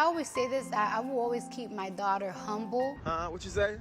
always say this, I will always keep my daughter humble. What you say?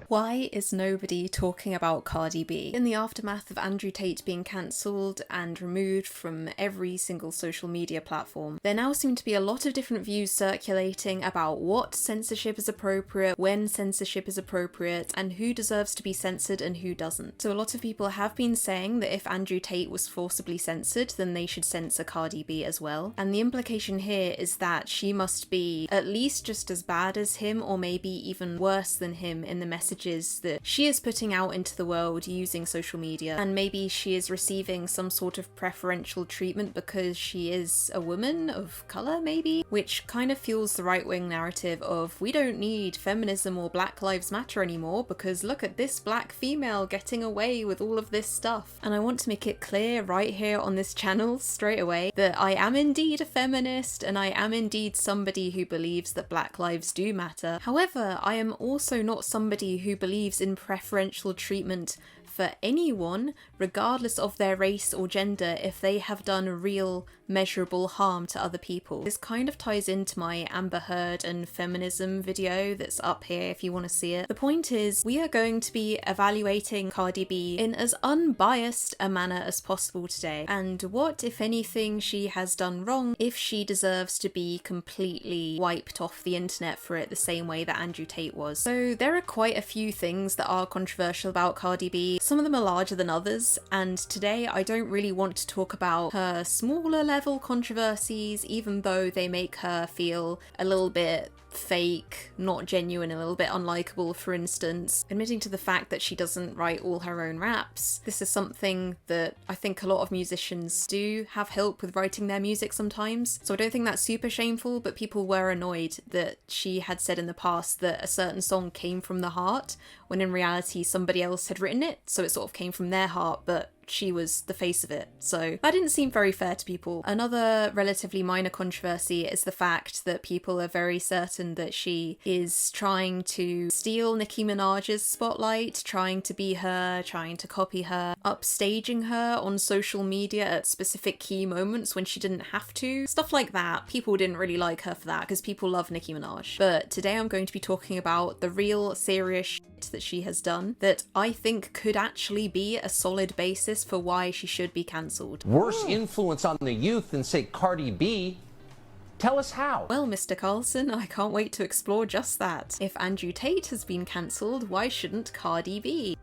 Why is nobody talking about Cardi B? In the aftermath of Andrew Tate being cancelled and removed from every single social media platform, there now seem to be a lot of different views circulating about what censorship is appropriate, when censorship is appropriate, and who deserves to be censored and who doesn't. So a lot of people have been saying that if Andrew Tate was forcibly censored, then they should censor Cardi B as well. And the implication here is that she must be at least just as bad as him, or maybe even worse than him in the messages that she is putting out into the world using social media, and maybe she is receiving some sort of preferential treatment because she is a woman of colour, maybe, which kind of fuels the right-wing narrative of we don't need feminism or Black Lives Matter anymore because look at this black female getting away with all of this stuff. And I want to make it clear right here on this channel straight away that I am indeed a feminist and I am indeed somebody who believes that black lives do matter. However, I am also not somebody who believes in preferential treatment for anyone, regardless of their race or gender, if they have done real measurable harm to other people. This kind of ties into my Amber Heard and feminism video that's up here if you want to see it. The point is, we are going to be evaluating Cardi B in as unbiased a manner as possible today, and what, if anything, she has done wrong, if she deserves to be completely wiped off the internet for it the same way that Andrew Tate was. So there are quite a few things that are controversial about Cardi B. Some of them are larger than others, and today I don't really want to talk about her smaller level controversies, even though they make her feel a little bit fake, not genuine, a little bit unlikable. For instance, admitting to the fact that she doesn't write all her own raps. This is something that I think a lot of musicians do have help with writing their music sometimes, so I don't think that's super shameful, but people were annoyed that she had said in the past that a certain song came from the heart, when in reality somebody else had written it, so it sort of came from their heart, but she was the face of it. So that didn't seem very fair to people. Another relatively minor controversy is the fact that people are very certain that she is trying to steal Nicki Minaj's spotlight, trying to be her, trying to copy her, upstaging her on social media at specific key moments when she didn't have to. Stuff like that. People didn't really like her for that because people love Nicki Minaj. But today I'm going to be talking about the real serious shit that she has done that I think could actually be a solid basis for why she should be cancelled. Worse influence on the youth than, say, Cardi B? Tell us how. Well, Mr. Carlson, I can't wait to explore just that. If Andrew Tate has been cancelled, why shouldn't Cardi B?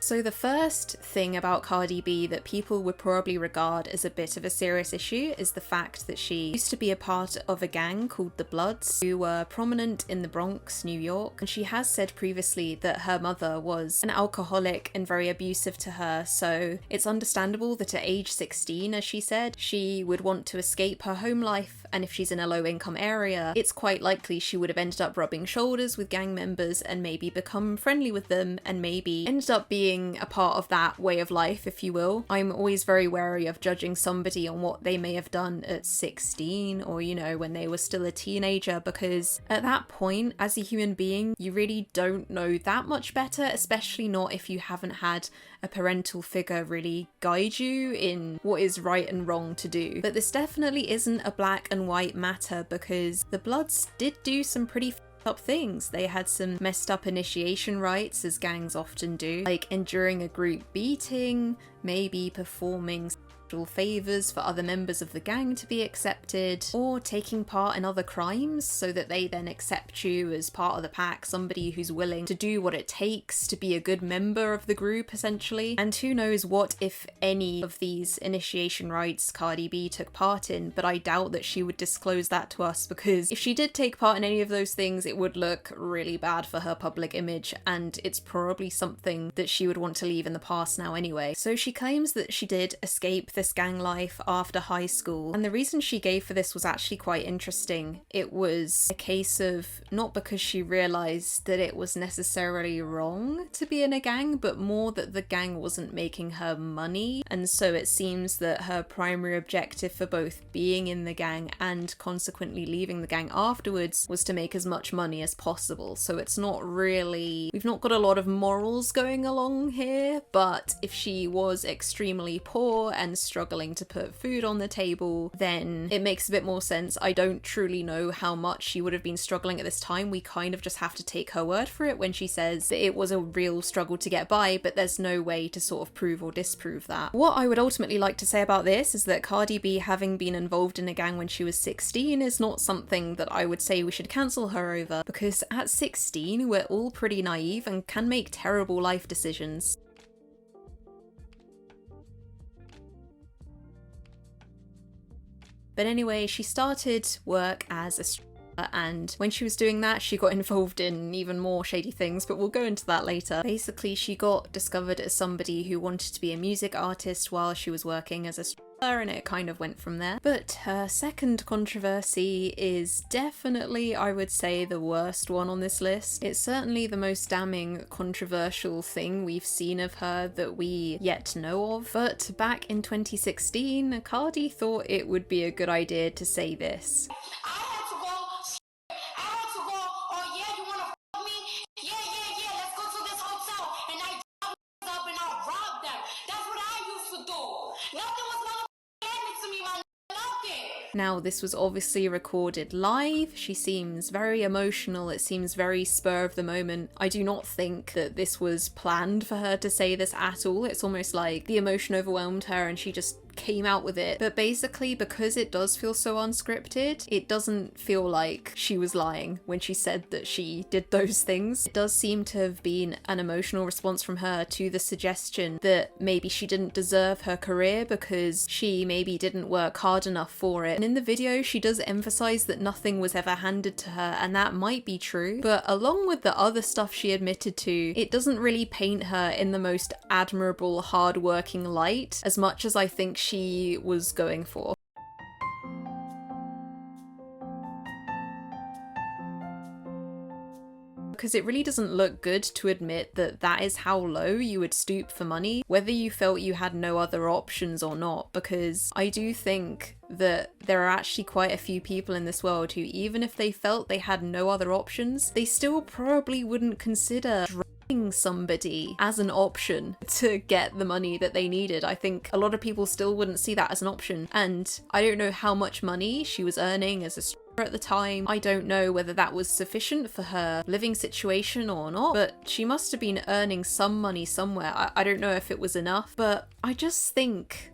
So the first thing about Cardi B that people would probably regard as a bit of a serious issue is the fact that she used to be a part of a gang called the Bloods, who were prominent in the Bronx, New York, and she has said previously that her mother was an alcoholic and very abusive to her, so it's understandable that at age 16, as she said, she would want to escape her home life, and if she's in a low-income area, it's quite likely she would have ended up rubbing shoulders with gang members and maybe become friendly with them and maybe ended up being a part of that way of life, if you will. I'm always very wary of judging somebody on what they may have done at 16 or, you know, when they were still a teenager, because at that point, as a human being, you really don't know that much better, especially not if you haven't had a parental figure really guide you in what is right and wrong to do. But this definitely isn't a black and white matter, because the Bloods did do some pretty up things. They had some messed up initiation rites, as gangs often do, like enduring a group beating, maybe performing favors for other members of the gang to be accepted, or taking part in other crimes so that they then accept you as part of the pack, somebody who's willing to do what it takes to be a good member of the group, essentially. And who knows what, if any, of these initiation rites Cardi B took part in, but I doubt that she would disclose that to us, because if she did take part in any of those things, it would look really bad for her public image, and it's probably something that she would want to leave in the past now anyway. So she claims that she did escape this gang life after high school, and the reason she gave for this was actually quite interesting. It was a case of not because she realised that it was necessarily wrong to be in a gang, but more that the gang wasn't making her money, and so it seems that her primary objective for both being in the gang and consequently leaving the gang afterwards was to make as much money as possible. So it's not really, we've not got a lot of morals going along here, but if she was extremely poor and struggling to put food on the table, then it makes a bit more sense. I don't truly know how much she would have been struggling at this time. We kind of just have to take her word for it when she says that it was a real struggle to get by, but there's no way to sort of prove or disprove that. What I would ultimately like to say about this is that Cardi B having been involved in a gang when she was 16 is not something that I would say we should cancel her over, because at 16 we're all pretty naive and can make terrible life decisions. But anyway, she started work as a stripper, and when she was doing that, she got involved in even more shady things, but we'll go into that later. Basically, she got discovered as somebody who wanted to be a music artist while she was working as a stripper, and it kind of went from there. But her second controversy is definitely, I would say, the worst one on this list. It's certainly the most damning controversial thing we've seen of her that we yet know of. But back in 2016, Cardi thought it would be a good idea to say this. Now, this was obviously recorded live. She seems very emotional. It seems very spur of the moment. I do not think that this was planned for her to say this at all. It's almost like the emotion overwhelmed her and she just came out with it. But basically, because it does feel so unscripted, it doesn't feel like she was lying when she said that she did those things. It does seem to have been an emotional response from her to the suggestion that maybe she didn't deserve her career because she maybe didn't work hard enough for it. And in the video, she does emphasize that nothing was ever handed to her, and that might be true, but along with the other stuff she admitted to, it doesn't really paint her in the most admirable, hard-working light as much as I think she was going for. Because it really doesn't look good to admit that that is how low you would stoop for money, whether you felt you had no other options or not, because I do think that there are actually quite a few people in this world who, even if they felt they had no other options, they still probably wouldn't consider somebody as an option to get the money that they needed. I think a lot of people still wouldn't see that as an option, and I don't know how much money she was earning as a stripper at the time. I don't know whether that was sufficient for her living situation or not, but she must have been earning some money somewhere. I don't know if it was enough, but I just think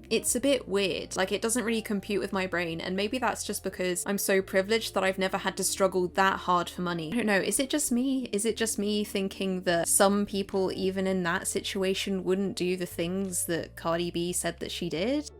it's a bit weird. Like, it doesn't really compute with my brain, and maybe that's just because I'm so privileged that I've never had to struggle that hard for money. I don't know, is it just me? Is it just me thinking that some people, even in that situation, wouldn't do the things that Cardi B said that she did?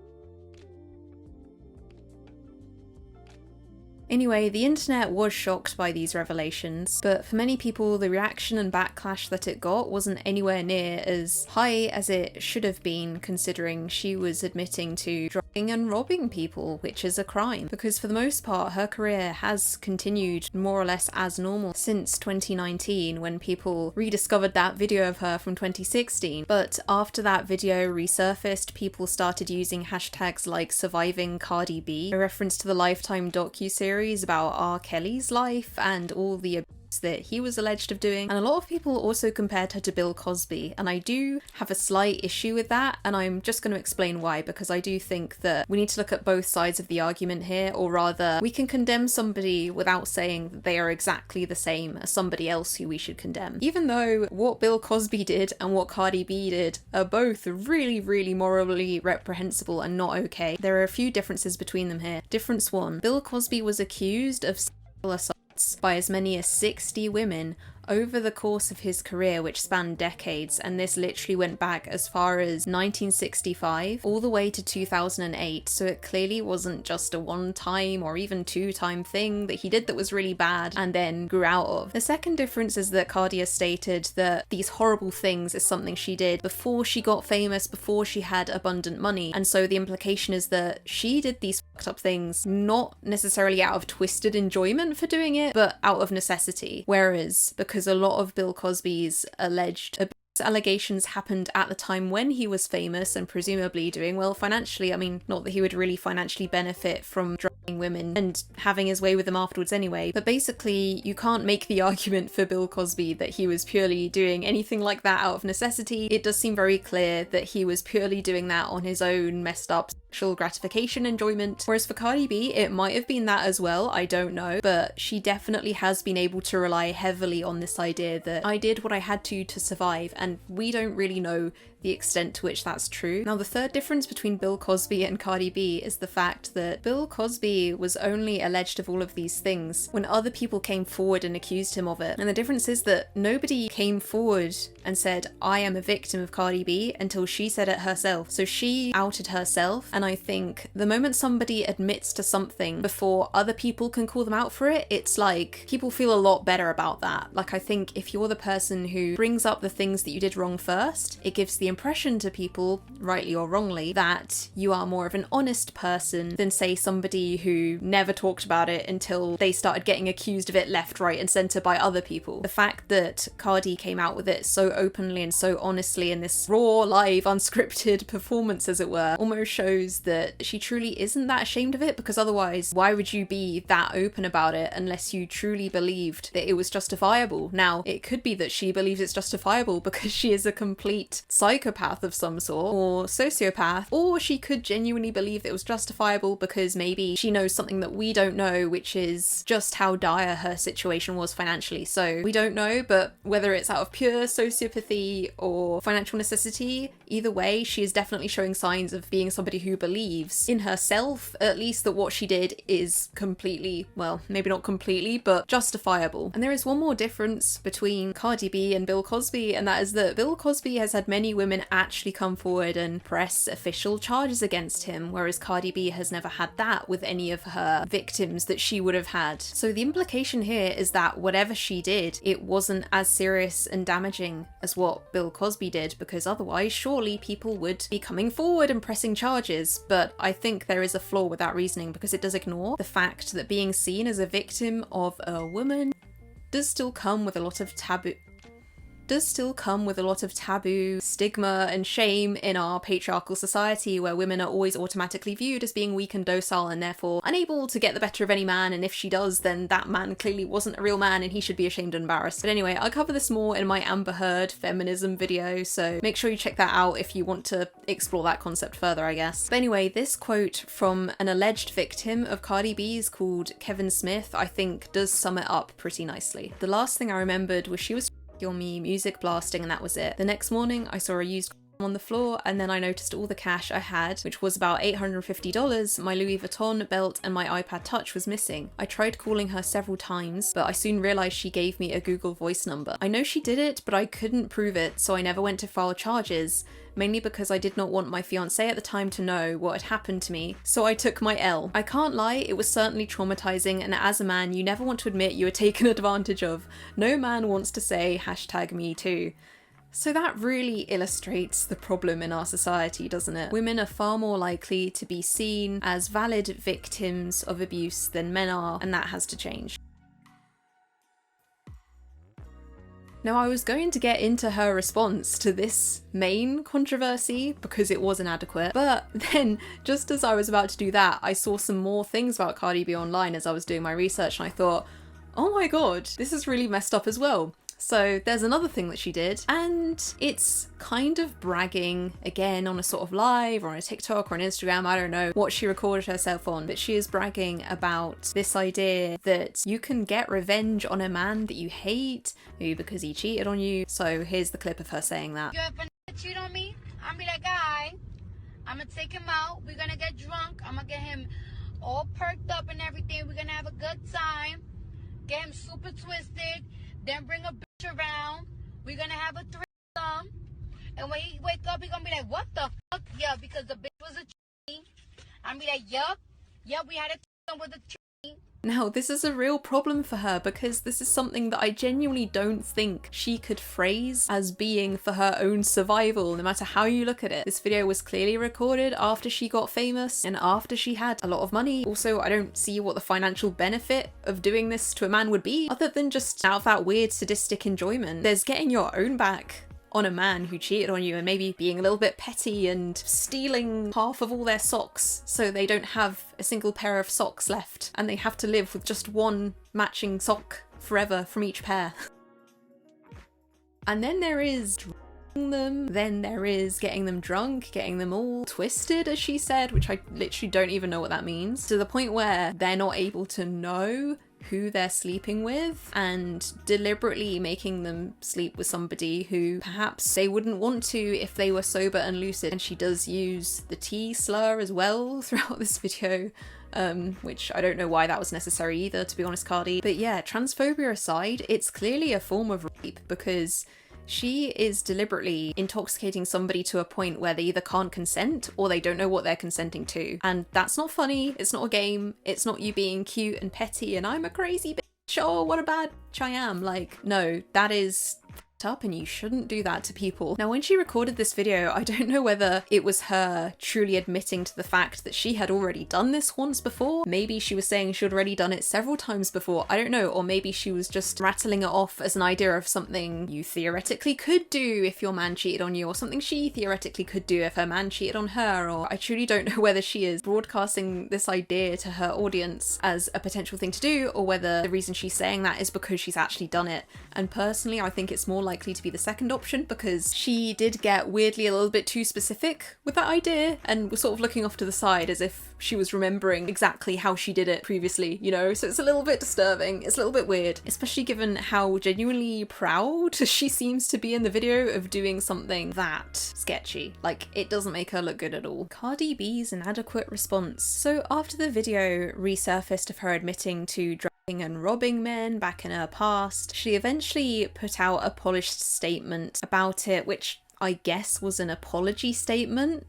Anyway, the internet was shocked by these revelations, but for many people the reaction and backlash that it got wasn't anywhere near as high as it should have been, considering she was admitting to drugging and robbing people, which is a crime. Because for the most part, her career has continued more or less as normal since 2019, when people rediscovered that video of her from 2016. But after that video resurfaced, people started using hashtags like surviving Cardi B, a reference to the Lifetime docuseries about R. Kelly's life and all the abuse that he was alleged of doing, and a lot of people also compared her to Bill Cosby, and I do have a slight issue with that, and I'm just going to explain why, because I do think that we need to look at both sides of the argument here, or rather, we can condemn somebody without saying that they are exactly the same as somebody else who we should condemn. Even though what Bill Cosby did and what Cardi B did are both really morally reprehensible and not okay, there are a few differences between them here. Difference one, Bill Cosby was accused of sexual assault by as many as 60 women over the course of his career, which spanned decades, and this literally went back as far as 1965 all the way to 2008, so it clearly wasn't just a one-time or even two-time thing that he did that was really bad and then grew out of. The second difference is that Cardi has stated that these horrible things is something she did before she got famous, before she had abundant money, and so the implication is that she did these fucked up things not necessarily out of twisted enjoyment for doing it, but out of necessity. Whereas, because a lot of Bill Cosby's alleged abuse allegations happened at the time when he was famous and presumably doing well financially. I mean, not that he would really financially benefit from drugging women and having his way with them afterwards anyway, but basically you can't make the argument for Bill Cosby that he was purely doing anything like that out of necessity. It does seem very clear that he was purely doing that on his own messed up sexual gratification enjoyment. Whereas for Cardi B, it might have been that as well, I don't know, but she definitely has been able to rely heavily on this idea that I did what I had to survive, and we don't really know the extent to which that's true. Now, the third difference between Bill Cosby and Cardi B is the fact that Bill Cosby was only alleged of all of these things when other people came forward and accused him of it. And the difference is that nobody came forward and said, I am a victim of Cardi B, until she said it herself. So she outed herself, and I think the moment somebody admits to something before other people can call them out for it, it's like people feel a lot better about that. Like, I think if you're the person who brings up the things that you did wrong first, it gives the impression to people, rightly or wrongly, that you are more of an honest person than, say, somebody who never talked about it until they started getting accused of it left, right, and centre by other people. The fact that Cardi came out with it so openly and so honestly in this raw, live, unscripted performance, as it were, almost shows that she truly isn't that ashamed of it, because otherwise, why would you be that open about it unless you truly believed that it was justifiable? Now, it could be that she believes it's justifiable because she is a complete psychopath of some sort, or sociopath, or she could genuinely believe that it was justifiable because maybe she knows something that we don't know, which is just how dire her situation was financially. So we don't know, but whether it's out of pure sociopathy or financial necessity, either way, she is definitely showing signs of being somebody who believes in herself, at least, that what she did is completely, well, maybe not completely, but justifiable. And there is one more difference between Cardi B and Bill Cosby, and that is that Bill Cosby has had many women actually come forward and press official charges against him, whereas Cardi B has never had that with any of her victims that she would have had. So the implication here is that whatever she did, it wasn't as serious and damaging as what Bill Cosby did, because otherwise surely people would be coming forward and pressing charges. But I think there is a flaw with that reasoning, because it does ignore the fact that being seen as a victim of a woman does still come with a lot of taboo, stigma, and shame in our patriarchal society, where women are always automatically viewed as being weak and docile and therefore unable to get the better of any man, and if she does, then that man clearly wasn't a real man and he should be ashamed and embarrassed. But anyway, I'll cover this more in my Amber Heard feminism video, so make sure you check that out if you want to explore that concept further, I guess. But anyway, this quote from an alleged victim of Cardi B's called Kevin Smith, I think does sum it up pretty nicely. The last thing I remembered was she was on me, music blasting, and that was it. The next morning I saw a used on the floor, and then I noticed all the cash I had, which was about $850, my Louis Vuitton belt, and my iPad Touch was missing. I tried calling her several times, but I soon realised she gave me a Google Voice number. I know she did it, but I couldn't prove it, so I never went to file charges, mainly because I did not want my fiancé at the time to know what had happened to me, so I took my L. I can't lie, it was certainly traumatizing, and as a man, you never want to admit you were taken advantage of. No man wants to say #MeToo. So that really illustrates the problem in our society, doesn't it? Women are far more likely to be seen as valid victims of abuse than men are, and that has to change. Now, I was going to get into her response to this main controversy because it was inadequate, but then just as I was about to do that, I saw some more things about Cardi B online as I was doing my research, and I thought, oh my god, this is really messed up as well. So there's another thing that she did, and it's kind of bragging, again, on a sort of live or on a TikTok or an Instagram, I don't know what she recorded herself on, but she is bragging about this idea that you can get revenge on a man that you hate, maybe because he cheated on you. So here's the clip of her saying that. If a cheat on me, I'm be like, guy, I'm gonna take him out, we're gonna get drunk, I'm gonna get him all perked up and everything, we're gonna have a good time, get him super twisted, then bring a bitch around. We're gonna have a threesome. And when he wake up, he gonna be like, what the fuck? Yeah, because the bitch was a tree. I'm be like, yup, we had a threesome with a tree. Now, this is a real problem for her because this is something that I genuinely don't think she could phrase as being for her own survival, no matter how you look at it. This video was clearly recorded after she got famous and after she had a lot of money. Also, I don't see what the financial benefit of doing this to a man would be, other than just out of that weird sadistic enjoyment. There's getting your own back, on a man who cheated on you and maybe being a little bit petty and stealing half of all their socks so they don't have a single pair of socks left and they have to live with just one matching sock forever from each pair. And then there is them, then there is getting them drunk, getting them all twisted, as she said, which I literally don't even know what that means, to the point where they're not able to know who they're sleeping with and deliberately making them sleep with somebody who perhaps they wouldn't want to if they were sober and lucid. And she does use the T slur as well throughout this video, which I don't know why that was necessary either, to be honest, Cardi. But yeah, transphobia aside, it's clearly a form of rape because she is deliberately intoxicating somebody to a point where they either can't consent or they don't know what they're consenting to. And that's not funny, it's not a game, it's not you being cute and petty and I'm a crazy bitch, oh what a bad bitch I am. Like, no, that is up and you shouldn't do that to people. Now, when she recorded this video, I don't know whether it was her truly admitting to the fact that she had already done this once before. Maybe she was saying she'd already done it several times before, I don't know, or maybe she was just rattling it off as an idea of something you theoretically could do if your man cheated on you, or something she theoretically could do if her man cheated on her, or I truly don't know whether she is broadcasting this idea to her audience as a potential thing to do, or whether the reason she's saying that is because she's actually done it. And personally, I think it's more likely to be the second option, because she did get weirdly a little bit too specific with that idea and was sort of looking off to the side as if she was remembering exactly how she did it previously, you know? So it's a little bit disturbing, it's a little bit weird, especially given how genuinely proud she seems to be in the video of doing something that sketchy. Like, it doesn't make her look good at all. Cardi B's inadequate response. So after the video resurfaced of her admitting to and robbing men back in her past, she eventually put out a polished statement about it, which I guess was an apology statement.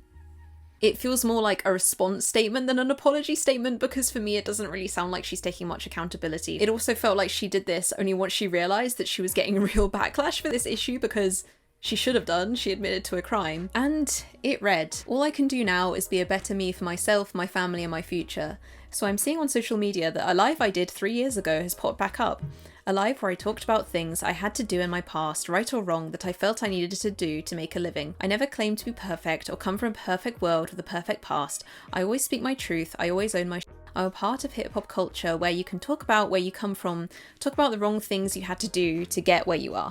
It feels more like a response statement than an apology statement, because for me it doesn't really sound like she's taking much accountability. It also felt like she did this only once she realised that she was getting real backlash for this issue, because she should have done, she admitted to a crime. And it read, "All I can do now is be a better me for myself, my family and my future." So I'm seeing on social media that a live I did 3 years ago has popped back up. A live where I talked about things I had to do in my past, right or wrong, that I felt I needed to do to make a living. I never claimed to be perfect or come from a perfect world with a perfect past. I always speak my truth, I always own my I'm a part of hip hop culture where you can talk about where you come from, talk about the wrong things you had to do to get where you are.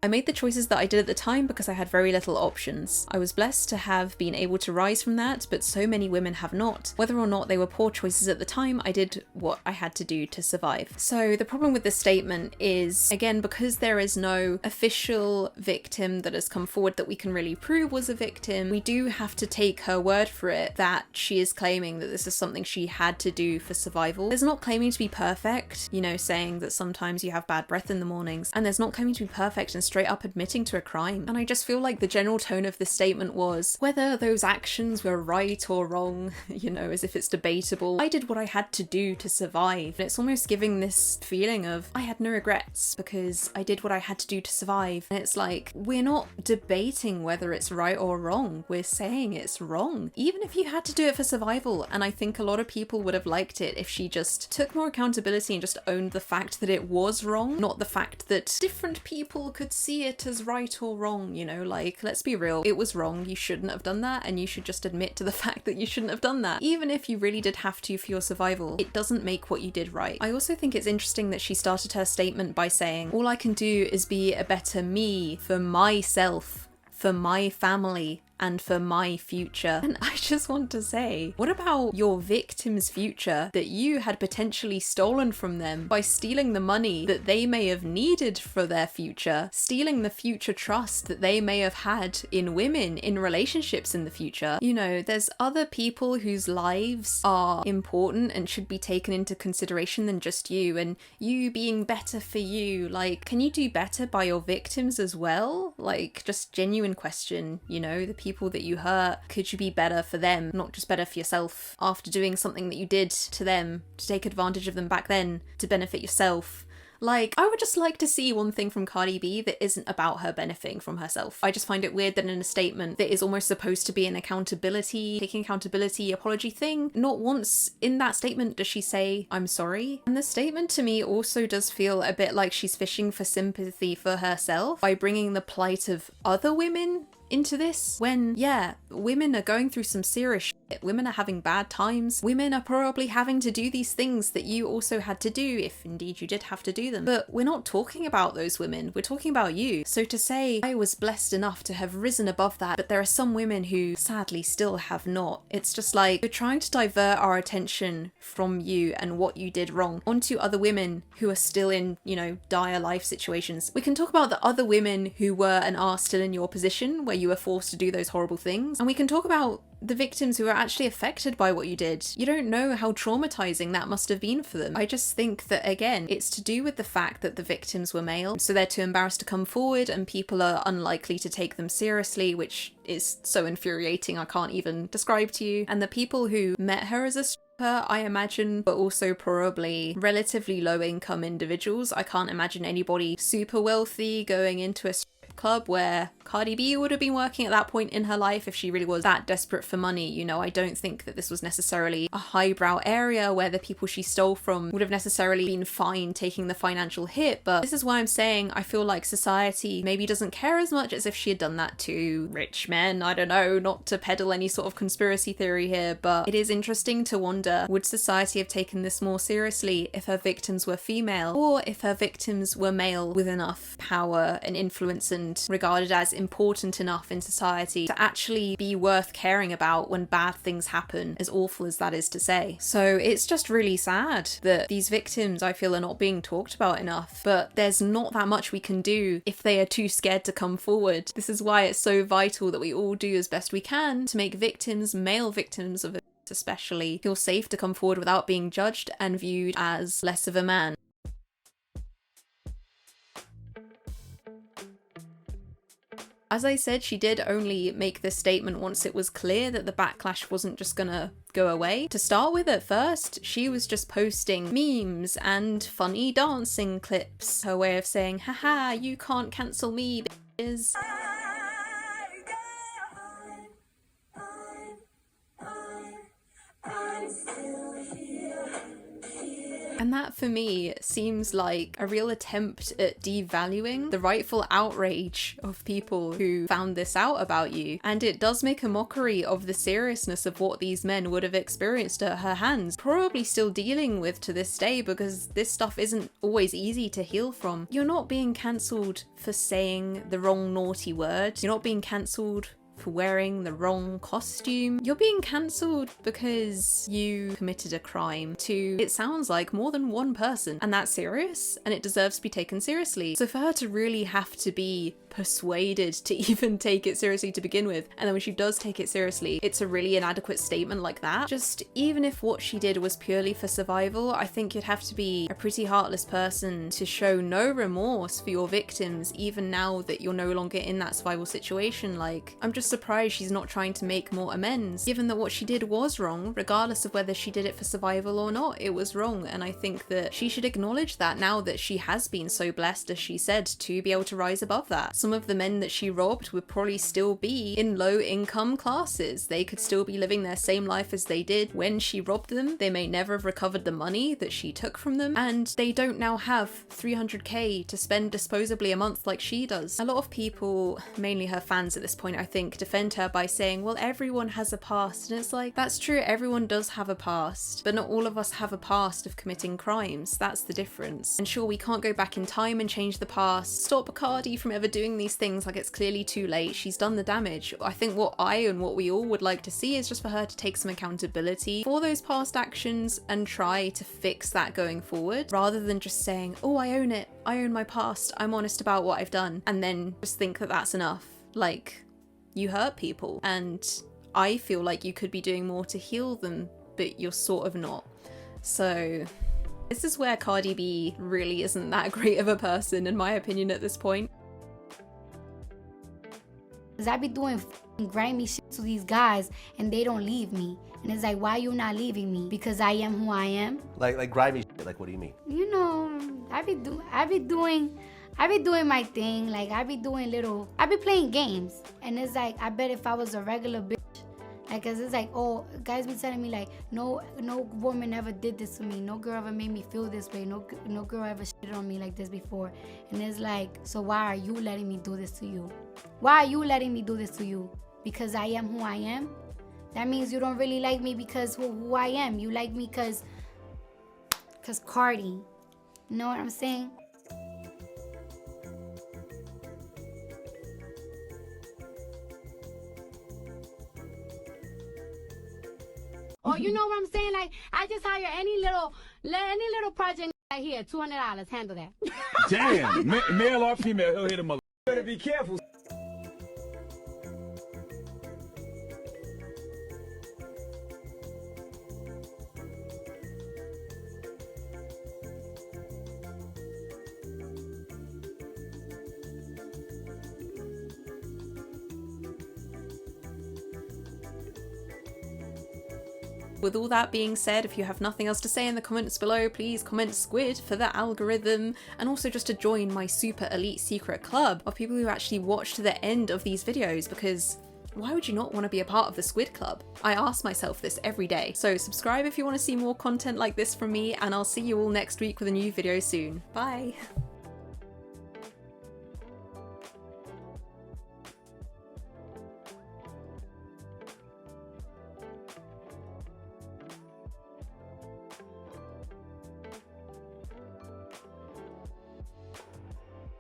I made the choices that I did at the time because I had very little options. I was blessed to have been able to rise from that, but so many women have not. Whether or not they were poor choices at the time, I did what I had to do to survive. So the problem with this statement is, again, because there is no official victim that has come forward that we can really prove was a victim, we do have to take her word for it that she is claiming that this is something she had to do for survival. There's not claiming to be perfect, you know, saying that sometimes you have bad breath in the mornings, and there's not claiming to be perfect and straight up admitting to a crime. And I just feel like the general tone of this statement was whether those actions were right or wrong, you know, as if it's debatable. I did what I had to do to survive. And it's almost giving this feeling of I had no regrets because I did what I had to do to survive. And it's like, we're not debating whether it's right or wrong. We're saying it's wrong. Even if you had to do it for survival. And I think a lot of people would have liked it if she just took more accountability and just owned the fact that it was wrong, not the fact that different people could see it as right or wrong, you know, like, let's be real, it was wrong, you shouldn't have done that, and you should just admit to the fact that you shouldn't have done that. Even if you really did have to for your survival, it doesn't make what you did right. I also think it's interesting that she started her statement by saying, all I can do is be a better me for myself, for my family, and for my future. And I just want to say, what about your victim's future that you had potentially stolen from them by stealing the money that they may have needed for their future, stealing the future trust that they may have had in women, in relationships in the future? You know, there's other people whose lives are important and should be taken into consideration than just you, and you being better for you. Like, can you do better by your victims as well? Like, just genuine question, you know, the people that you hurt, could you be better for them, not just better for yourself after doing something that you did to them to take advantage of them back then to benefit yourself? Like, I would just like to see one thing from Cardi B that isn't about her benefiting from herself. I just find it weird that in a statement that is almost supposed to be an taking accountability apology thing, not once in that statement does she say, I'm sorry. And the statement to me also does feel a bit like she's fishing for sympathy for herself by bringing the plight of other women into this, when, yeah, women are going through some serious shit. Women are having bad times. Women are probably having to do these things that you also had to do, if indeed you did have to do them. But we're not talking about those women. We're talking about you. So to say, I was blessed enough to have risen above that, but there are some women who sadly still have not. It's just like, we're trying to divert our attention from you and what you did wrong onto other women who are still in, you know, dire life situations. We can talk about the other women who were and are still in your position, where you were forced to do those horrible things. And we can talk about the victims who are actually affected by what you did. You don't know how traumatizing that must have been for them. I just think that, again, it's to do with the fact that the victims were male, so they're too embarrassed to come forward and people are unlikely to take them seriously, which is so infuriating I can't even describe to you. And the people who met her as a stripper, I imagine, were also probably relatively low income individuals. I can't imagine anybody super wealthy going into a club where Cardi B would have been working at that point in her life if she really was that desperate for money. You know, I don't think that this was necessarily a highbrow area where the people she stole from would have necessarily been fine taking the financial hit, but this is why I'm saying I feel like society maybe doesn't care as much as if she had done that to rich men. I don't know, not to peddle any sort of conspiracy theory here, but it is interesting to wonder, would society have taken this more seriously if her victims were female, or if her victims were male with enough power and influence and regarded as important enough in society to actually be worth caring about when bad things happen, as awful as that is to say. So it's just really sad that these victims, I feel, are not being talked about enough, but there's not that much we can do if they are too scared to come forward. This is why it's so vital that we all do as best we can to make victims, male victims of it especially, feel safe to come forward without being judged and viewed as less of a man. As I said, she did only make this statement once it was clear that the backlash wasn't just gonna go away. To start with, at first, she was just posting memes and funny dancing clips. Her way of saying, haha, you can't cancel me, bitches. And that, for me, seems like a real attempt at devaluing the rightful outrage of people who found this out about you. And it does make a mockery of the seriousness of what these men would have experienced at her hands, probably still dealing with to this day, because this stuff isn't always easy to heal from. You're not being cancelled for saying the wrong naughty word. You're not being cancelled for wearing the wrong costume. You're being cancelled because you committed a crime to, it sounds like, more than one person, and that's serious and it deserves to be taken seriously. So for her to really have to be persuaded to even take it seriously to begin with, and then when she does take it seriously, it's a really inadequate statement like that. Just, even if what she did was purely for survival, I think you'd have to be a pretty heartless person to show no remorse for your victims, even now that you're no longer in that survival situation. Like, I'm just surprised she's not trying to make more amends, given that what she did was wrong, regardless of whether she did it for survival or not. It was wrong, and I think that she should acknowledge that now that she has been so blessed, as she said, to be able to rise above that. Some of the men that she robbed would probably still be in low income classes. They could still be living their same life as they did when she robbed them. They may never have recovered the money that she took from them, and they don't now have 300k to spend disposably a month like she does. A lot of people, mainly her fans at this point, I think, defend her by saying, well, everyone has a past, and it's like, that's true, everyone does have a past, but not all of us have a past of committing crimes. That's the difference. And sure, we can't go back in time and change the past, stop Cardi from ever doing these things, like it's clearly too late, she's done the damage. I think what I and what we all would like to see is just for her to take some accountability for those past actions and try to fix that going forward, rather than just saying, oh, I own it, I own my past, I'm honest about what I've done, and then just think that that's enough. Like, you hurt people, and I feel like you could be doing more to heal them, but you're sort of not. So this is where Cardi B really isn't that great of a person, in my opinion, at this point. Cause I be doing grimy shit to these guys and they don't leave me. And it's like, why you not leaving me? Because I am who I am. Like grimy shit, like what do you mean? You know, I be doing my thing. Like, I be playing games. And it's like, I bet if I was a regular bitch, like, cause it's like, oh, guys be telling me like, no woman ever did this to me. No girl ever made me feel this way. No girl ever shitted on me like this before. And it's like, so why are you letting me do this to you? Why are you letting me do this to you? Because I am who I am? That means you don't really like me because who I am. You like me cause Cardi. You know what I'm saying? Or you know what I'm saying? Like, I just hire any little project right here, $200. Handle that. Damn, male or female, he'll hit a mother. Better be careful. With all that being said, if you have nothing else to say in the comments below, please comment squid for the algorithm, and also just to join my super elite secret club of people who actually watch to the end of these videos, because why would you not want to be a part of the Squid Club? I ask myself this every day. So subscribe if you want to see more content like this from me, and I'll see you all next week with a new video soon. Bye!